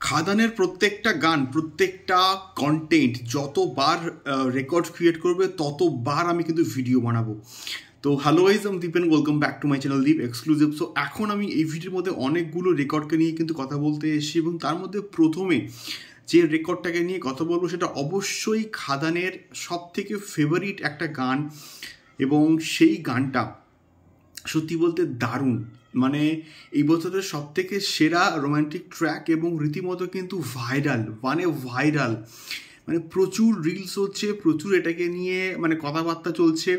খাদানের প্রত্যেকটা গান, প্রত্যেকটা কন্টেন্ট যতবার রেকর্ড ক্রিয়েট করবে ততবার আমি কিন্তু ভিডিও বানাবো। তো হ্যালো গাইজ, আমি Dipen, welcome back to my channel Deep exclusive. So এখন আমি এই ভিডিওর মধ্যে অনেকগুলো রেকর্ডকে নিয়ে কিন্তু কথা বলতে এসেছি, এবং তার মধ্যে প্রথমে যে রেকর্ডটাকে নিয়ে কথা বলবো সেটা অবশ্যই খাদানের সব থেকে ফেভারিট একটা গান, এবং সেই গানটা সত্যি বলতে দারুণ। মানে এই বছরের সব থেকে সেরা রোমান্টিক ট্র্যাক, এবং রীতিমতো কিন্তু ভাইরাল, ভাইরাল, মানে প্রচুর রিলস হচ্ছে, প্রচুর এটাকে নিয়ে মানে কথাবার্তা চলছে।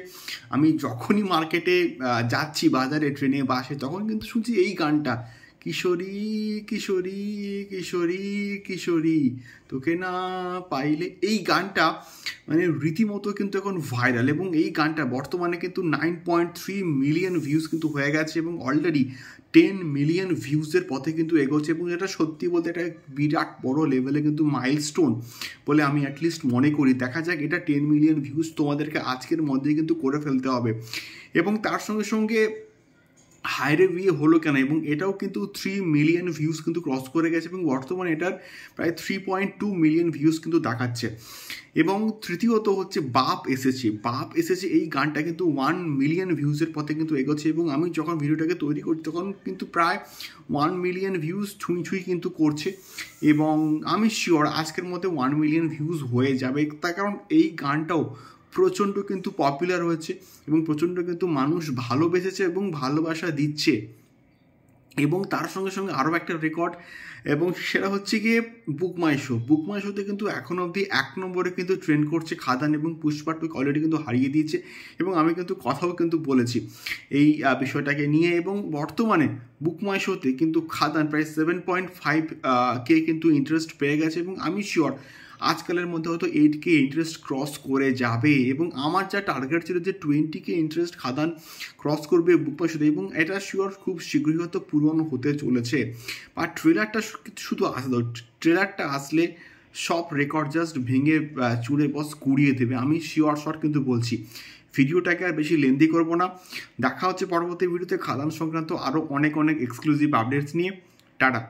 আমি যখনই মার্কেটে যাচ্ছি, বাজারে, ট্রেনে, বাসে, তখন কিন্তু শুনছি এই গানটা, কিশোরী কিশোরী কিশোরী কিশোরী তোকে না পাইলে। এই গানটা মানে রীতিমতো কিন্তু এখন ভাইরাল, এবং এই গানটা বর্তমানে কিন্তু 9.3 মিলিয়ন ভিউজ কিন্তু হয়ে গেছে, এবং অলরেডি 10 মিলিয়ন ভিউজের পথে কিন্তু এগোচ্ছে। এবং এটা সত্যি বলতে এটা বিরাট বড় লেভেলে কিন্তু মাইলস্টোন বলে আমি অ্যাটলিস্ট মনে করি। দেখা যাক, এটা 10 মিলিয়ন ভিউজ তোমাদেরকে আজকের মধ্যেই কিন্তু করে ফেলতে হবে। এবং তার সঙ্গে সঙ্গে হাইরে বিয়ে হলো কেন, এবং এটাও কিন্তু 3 মিলিয়ন ভিউজ কিন্তু ক্রস করে গেছে, এবং বর্তমানে এটার প্রায় 3.2 মিলিয়ন ভিউজ কিন্তু দেখাচ্ছে। এবং তৃতীয়ত হচ্ছে বাপ এসেছে, এই গানটা কিন্তু 1 মিলিয়ন ভিউজের পথে কিন্তু এগোচ্ছে, এবং আমি যখন ভিডিওটাকে তৈরি করছি তখন কিন্তু প্রায় 1 মিলিয়ন ভিউজ ছুঁই কিন্তু করছে, এবং আমি শিওর আজকের মধ্যে 1 মিলিয়ন ভিউজ হয়ে যাবে। তার কারণ এই গানটাও প্রচণ্ড কিন্তু পপুলার হয়েছে, এবং প্রচণ্ড কিন্তু মানুষ ভালোবেসেছে এবং ভালোবাসা দিচ্ছে। এবং তার সঙ্গে সঙ্গে আরও একটা রেকর্ড, এবং সেটা হচ্ছে গিয়ে বুক মাই শোতে কিন্তু এখন অবধি 1 নম্বরে কিন্তু ট্রেন্ড করছে খাদান, এবং পুষ্পা টু অলরেডি কিন্তু হারিয়ে দিয়েছে। এবং আমি কিন্তু কথাও কিন্তু বলেছি এই বিষয়টাকে নিয়ে, এবং বর্তমানে বুক মাই শোতে কিন্তু খাদান প্রায় 7.5K কিন্তু ইন্টারেস্ট পেয়ে গেছে, এবং আমি শিওর আজকালের মধ্যে হয়তো 8K ইন্টারেস্ট ক্রস করে যাবে। এবং আমার যা টার্গেট ছিল যে 20K ইন্টারেস্ট খাদান ক্রস করবে বুক মাই শোতে, এবং এটা শিওর খুব শীঘ্রই হয়তো পূরণ হতে চলেছে। আর ট্রেলারটা শুধু আসলে, ট্রেলারটা আসলে সব রেকর্ড জাস্ট ভেঙে চুড়ে বস কুড়িয়ে দেবে, আমি শিওর কিন্তু বলছি। ভিডিওটাকে আর বেশি লেন্দি করবো না, দেখা হচ্ছে পরবর্তী ভিডিওতে খাদান সংক্রান্ত আরও অনেক এক্সক্লুসিভ আপডেটস নিয়ে। টাটা।